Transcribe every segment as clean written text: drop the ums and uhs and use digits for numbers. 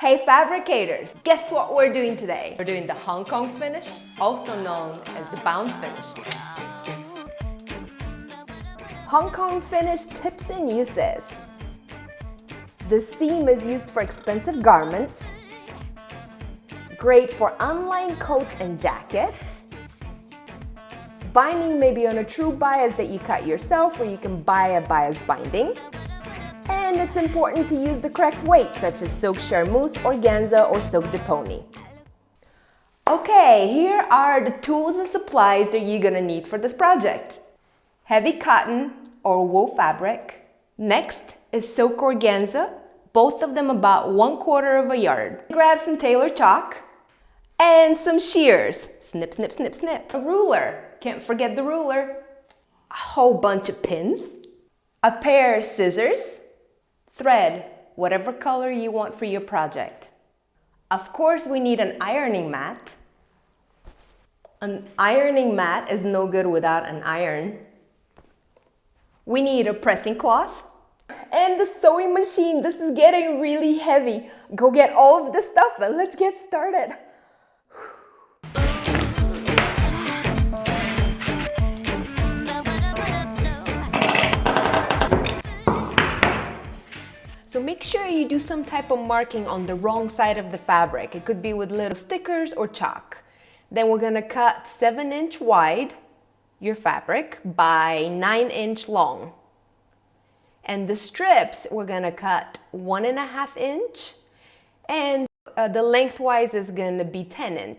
Hey fabricators, guess what we're doing today? We're doing the Hong Kong finish, also known as the bound finish. Hong Kong finish tips and uses. The seam is used for expensive garments, great for unlined coats and jackets. Binding may be on a true bias that you cut yourself, or you can buy a bias binding. And it's important to use the correct weight, such as silk charmeuse, organza, or silk de pony. Okay, here are the tools and supplies that you're gonna need for this project. Heavy cotton or wool fabric. Next is silk organza, both of them about 1/4 of a yard. Grab some tailor chalk and some shears. Snip, snip, snip, snip. A ruler, can't forget the ruler. A whole bunch of pins. A pair of scissors. Thread, whatever color you want for your project. Of course, we need an ironing mat. An ironing mat is no good without an iron. We need a pressing cloth. And the sewing machine. This is getting really heavy. Go get all of the stuff and let's get started. So make sure you do some type of marking on the wrong side of the fabric. It could be with little stickers or chalk. Then we're gonna cut 7" wide your fabric by 9" long. And the strips, we're gonna cut 1.5" and the lengthwise is gonna be 10".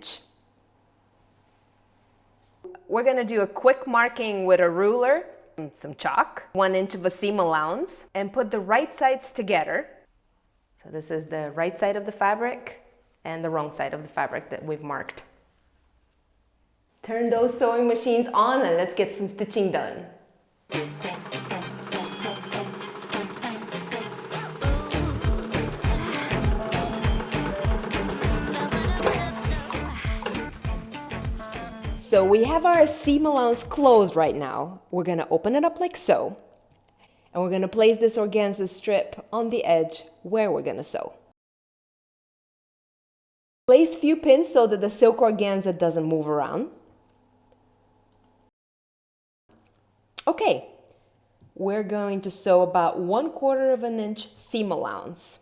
We're gonna do a quick marking with a ruler, some chalk, 1" of a seam allowance, and put the right sides together. So this is the right side of the fabric and the wrong side of the fabric that we've marked. Turn those sewing machines on and let's get some stitching done. So we have our seam allowance closed right now. We're gonna open it up like so. And we're gonna place this organza strip on the edge where we're gonna sew. Place few pins so that the silk organza doesn't move around. Okay, we're going to sew about 1/4 of an inch seam allowance.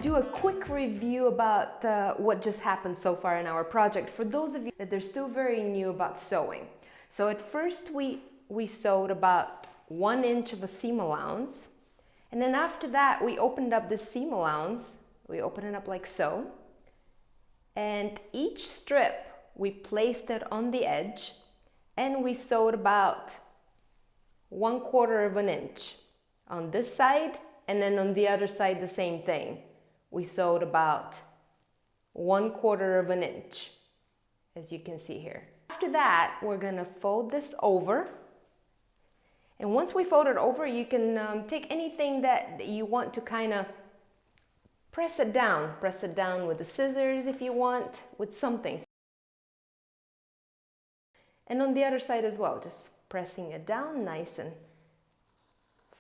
Do a quick review about what just happened so far in our project for those of you that are still very new about sewing. So at first we sewed about 1" of a seam allowance, and then after that we opened up the seam allowance. We opened it up like so, and each strip we placed it on the edge and we sewed about 1/4 of an inch on this side, and then on the other side the same thing. We sewed about 1/4 of an inch, as you can see here. After that, we're gonna fold this over. And once we fold it over, you can take anything that you want to kind of press it down. Press it down with the scissors if you want, with something. And on the other side as well, just pressing it down nice and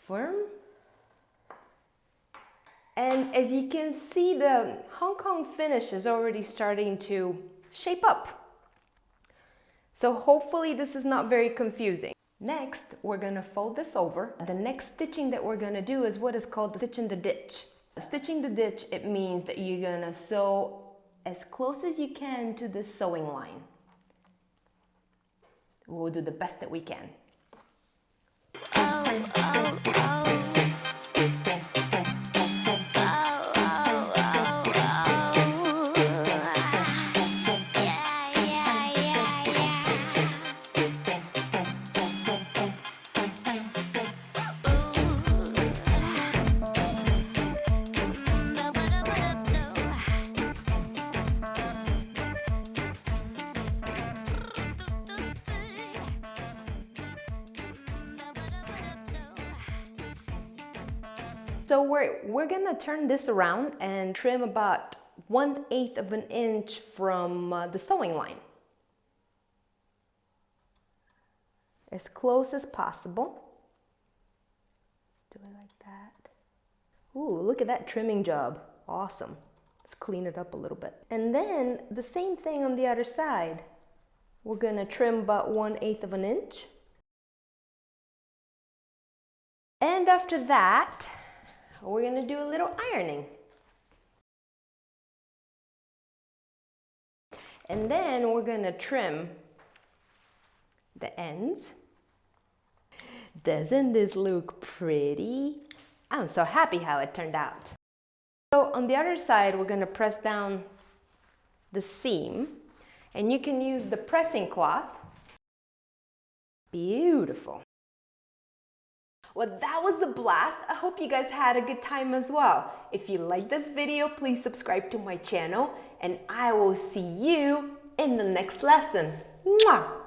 firm. And as you can see, the Hong Kong finish is already starting to shape up. So hopefully this is not very confusing. Next, we're gonna fold this over. The next stitching that we're gonna do is what is called stitching the ditch. Stitching the ditch, it means that you're gonna sew as close as you can to the sewing line. We'll do the best that we can. So we're gonna turn this around and trim about 1/8 of an inch from the sewing line. As close as possible. Let's do it like that. Ooh, look at that trimming job. Awesome. Let's clean it up a little bit. And then the same thing on the other side. We're gonna trim about 1/8 of an inch. And after that, we're gonna do a little ironing. And then we're gonna trim the ends. Doesn't this look pretty? I'm so happy how it turned out. So on the other side, we're gonna press down the seam, and you can use the pressing cloth. Beautiful. Well, that was a blast. I hope you guys had a good time as well. If you like this video, please subscribe to my channel, and I will see you in the next lesson. Mwah!